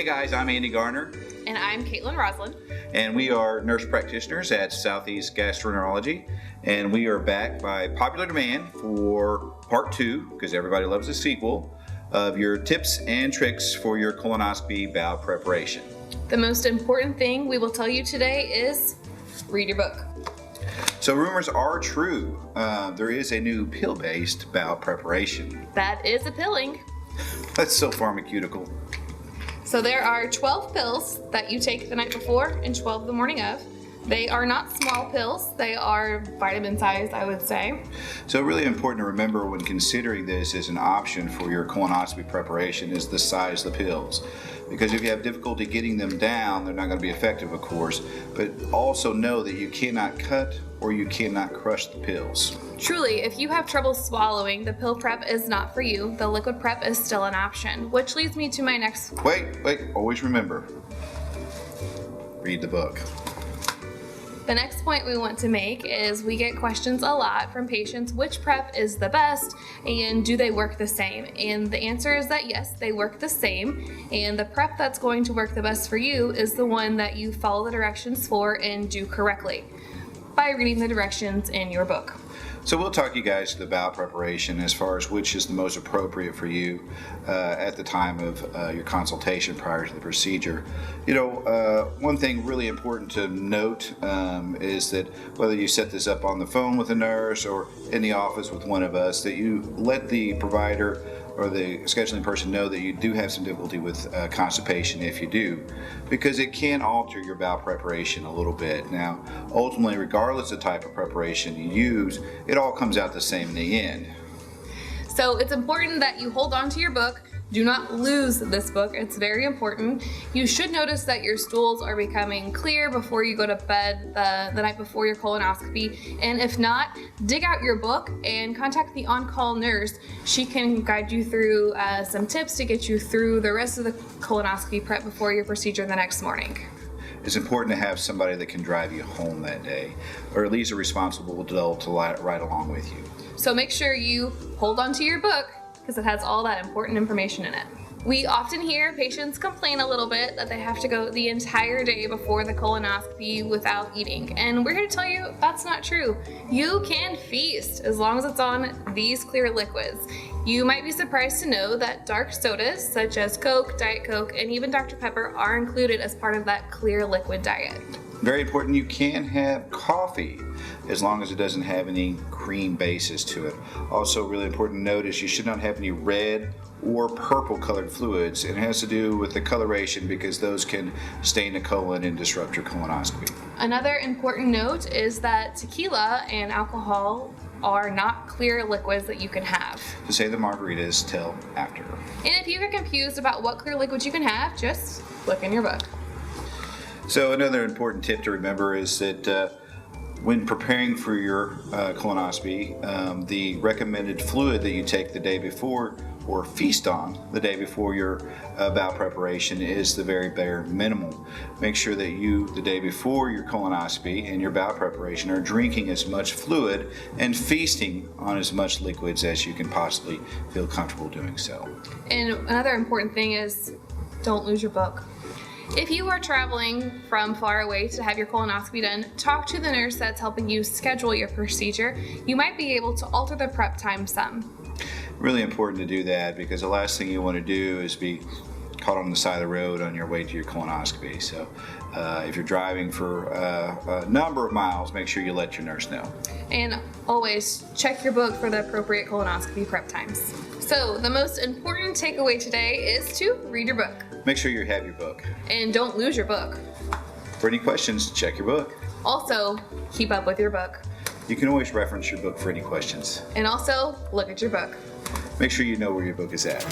Hey guys, I'm Andy Garner. And I'm Kaitlin Roslen. And we are nurse practitioners at Southeast Gastroenterology. And we are back by popular demand for part 2, because everybody loves a sequel, of your tips and tricks for your colonoscopy bowel preparation. The most important thing we will tell you today is read your book. So rumors are true. There is a new pill-based bowel preparation. That is a pilling. That's so pharmaceutical. So there are 12 pills that you take the night before and 12 the morning of. They are not small pills. They are vitamin sized, I would say. So really important to remember when considering this as an option for your colonoscopy preparation is the size of the pills. Because if you have difficulty getting them down, they're not going to be effective, of course. But also know that you cannot cut or you cannot crush the pills. Truly, if you have trouble swallowing, the pill prep is not for you. The liquid prep is still an option, which leads me to my next... Wait, always remember, read the book. The next point we want to make is we get questions a lot from patients, which prep is the best and do they work the same? And the answer is that yes, they work the same, and the prep that's going to work the best for you is the one that you follow the directions for and do correctly by reading the directions in your book. So we'll talk you guys to the bowel preparation as far as which is the most appropriate for you at the time of your consultation prior to the procedure. You know, one thing really important to note is that whether you set this up on the phone with a nurse or in the office with one of us, that you let the provider or the scheduling person know that you do have some difficulty with constipation if you do, because it can alter your bowel preparation a little bit. Now, ultimately, regardless of the type of preparation you use, it all comes out the same in the end. So it's important that you hold on to your book. Do not lose this book. It's very important. You should notice that your stools are becoming clear before you go to bed the night before your colonoscopy. And if not, dig out your book and contact the on-call nurse. She can guide you through some tips to get you through the rest of the colonoscopy prep before your procedure the next morning. It's important to have somebody that can drive you home that day, or at least a responsible adult to ride along with you. So make sure you hold on to your book, because it has all that important information in it. We often hear patients complain a little bit that they have to go the entire day before the colonoscopy without eating. And we're here to tell you that's not true. You can feast as long as it's on these clear liquids. You might be surprised to know that dark sodas such as Coke, Diet Coke, and even Dr. Pepper are included as part of that clear liquid diet. Very important, you can have coffee as long as it doesn't have any cream basis to it. Also really important to note is you should not have any red or purple colored fluids. It has to do with the coloration because those can stain the colon and disrupt your colonoscopy. Another important note is that tequila and alcohol are not clear liquids that you can have. To save the margaritas till after. And if you get confused about what clear liquids you can have, just look in your book. So another important tip to remember is that when preparing for your colonoscopy, the recommended fluid that you take the day before or feast on the day before your bowel preparation is the very bare minimum. Make sure that you, the day before your colonoscopy and your bowel preparation, are drinking as much fluid and feasting on as much liquids as you can possibly feel comfortable doing so. And another important thing is don't lose your book. If you are traveling from far away to have your colonoscopy done, talk to the nurse that's helping you schedule your procedure. You might be able to alter the prep time some. Really important to do that because the last thing you want to do is be caught on the side of the road on your way to your colonoscopy. So if you're driving for a number of miles, make sure you let your nurse know. And always check your book for the appropriate colonoscopy prep times. So the most important takeaway today is to read your book. Make sure you have your book. And don't lose your book. For any questions, check your book. Also, keep up with your book. You can always reference your book for any questions. And also, look at your book. Make sure you know where your book is at.